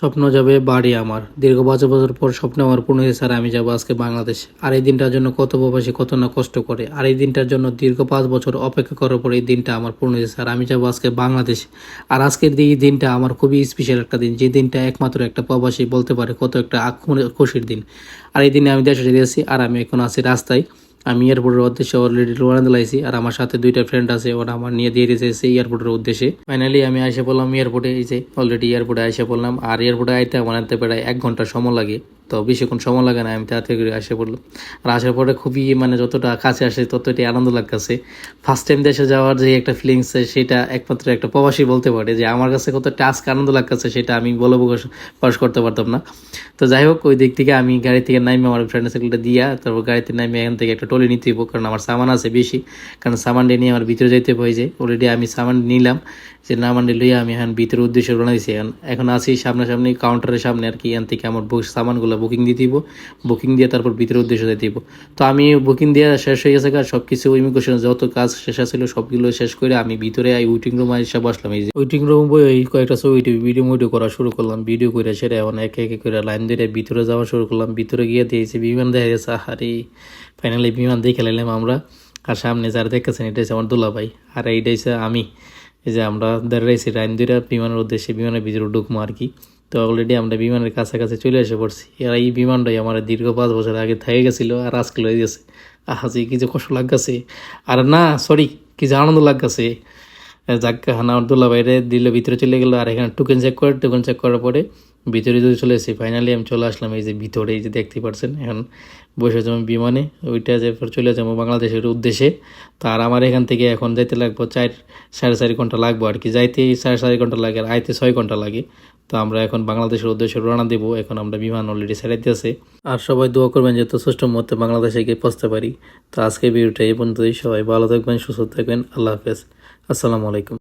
স্বপ্ন যাবে বাড়ি আমার দীর্ঘ 5 বছর পর স্বপ্ন আমার পূর্ণ হয়েছে। স্যার আমি যাবো আজকে বাংলাদেশ। আর এই দিনটার জন্য কত প্রবাসী কত না কষ্ট করে, আর এই দিনটার জন্য দীর্ঘ 5 বছর অপেক্ষা করার পর এই দিনটা আমার পূর্ণ হয়েছে। স্যার আমি যাবো আজকে বাংলাদেশ। আর আজকের এই দিনটা আমার খুবই স্পেশাল একটা দিন, যে দিনটা একমাত্র একটা প্রবাসী বলতে পারে কত একটা খুশির দিন। আর এই দিনে আমি দেশে যেতেছি, আর আমি এখন আছি রাস্তায়। আমি এয়ারপোর্টের উদ্দেশ্যে অলরেডি রওনা দিলাইছি, আর আমার সাথে 2টা ফ্রেন্ড আছে, ওরা আমার নিয়ে দিয়ে দিয়েছে এয়ারপোর্টের উদ্দেশ্যে। ফাইনালি আমি আইসা পড়লাম এয়ারপোর্টে, এই যে অলরেডি এয়ারপোর্টে আইসা পড়লাম। আর এয়ারপোর্টে আইতে আমার আনতে প্রায় 1 ঘন্টা সময় লাগে, তো বেশিক্ষণ সময় লাগে না, আমি তাড়াতাড়ি করে আসে পড়লাম। আর আসার পরে খুবই যতটা কাছে আসে ততটাই আনন্দ লাগতেছে। ফার্স্ট টাইম দেশে যাওয়ার যে একটা ফিলিংস, সেটা একমাত্র একটা প্রবাসী বলতে পারে যে আমার কাছে কতটা আজকে আনন্দ লাগতেছে, সেটা আমি বলে প্রকাশ করতে পারতাম না। তো যাই হোক, ওই দিক থেকে আমি গাড়ি থেকে নাইমে আমার ফ্রেন্ডের সাইকেলটা দিয়া তারপর গাড়িতে নাইমে এখান থেকে একটা টলি নিতে হইব, কারণ আমার সামান আছে বেশি। কারণ সামানটা নিয়ে আমার ভিতরে যাইতে হয়ে অলরেডি আমি সামান নিলাম, যে নামানটি লইয়া আমি এখন ভিতরের উদ্দেশ্যে রওনা দিয়েছি। এখন আছি সামনাসামনি কাউন্টারের সামনে আর কি। এখান থেকে আমার সামানগুলো বুকিং দিয়ে দিব, বুকিং দিয়ে তারপর ভিতরের উদ্দেশ্যে যেতে দিব। তো আমি বুকিং দিয়ে শেষ হয়ে গেছে, কাজ সব কিছু ইমিগ্রেশন যত কাজ শেষ ছিল সবগুলো শেষ করে আমি ভিতরে ওয়েটিং রুমে এসে বসলাম। এই যে ওয়েটিং রুম বই ওই কয়েকটা ছবি ভিডিও করা শুরু করলাম। ভিডিও করে সেটা এখন একে একে করে লাইন ধরে ভিতরে যাওয়া শুরু করলাম। ভিতরে গিয়ে দিয়েছি বিমান দেখা গেছে। আরে ফাইনালি বিমান দেখে নিলাম আমরা। আর সামনে যারা দেখতেছেন এটা হচ্ছে আমার দুলাভাই, আর এইটা হচ্ছে আমি। এই যে আমরা দাঁড়াইছি লাইন ধরে বিমানের উদ্দেশ্যে, বিমানের ভিতরে ঢুকবো আর কি। তো অলরেডি আমরা বিমানের কাছাকাছি চলে এসে পড়ছি। আর এই বিমানটাই আমার দীর্ঘ 5 বছর আগে থেকে গেছিলো, আর আজকে লয়ে গেছে। আহাজি কি যে কষ্ট লাগতেছে, আর না সরি কি যে আনন্দ লাগতেছে। যাক হানা আবদুল্লাহ বাইরে দিল, ভিতরে চলে গেলো। আর এখানে টোকেন চেক করার পরে ভিতরে যদি চলে এসেছি। ফাইনালি আমি চলে আসলাম এই যে ভিতরে, এই যে দেখতে পাচ্ছেন। এখন বসে যাবো বিমানে, ওইটা যে চলে যাবো বাংলাদেশের উদ্দেশ্যে। তো আর আমার এখান থেকে এখন যাইতে লাগবো 4-4.5 ঘন্টা লাগবো আর কি। যাইতে 4.5 ঘন্টা লাগে, আর আইতে 6 ঘন্টা লাগে। তো আমরা এখন বাংলাদেশের উদ্দেশ্যে রওনা দেবো। এখন আমরা বিমান অলরেডি ছেড়াইতে আছে। আর সবাই দোয়া করবেন যাতে সুষ্ঠু মতো বাংলাদেশে গিয়ে পৌঁছতে পারি। তো আজকে ভিডিওটা এই পর্যন্তই। সবাই ভালো থাকবেন, সুস্থ থাকবেন। আল্লাহ হাফেজ, আসসালামু আলাইকুম।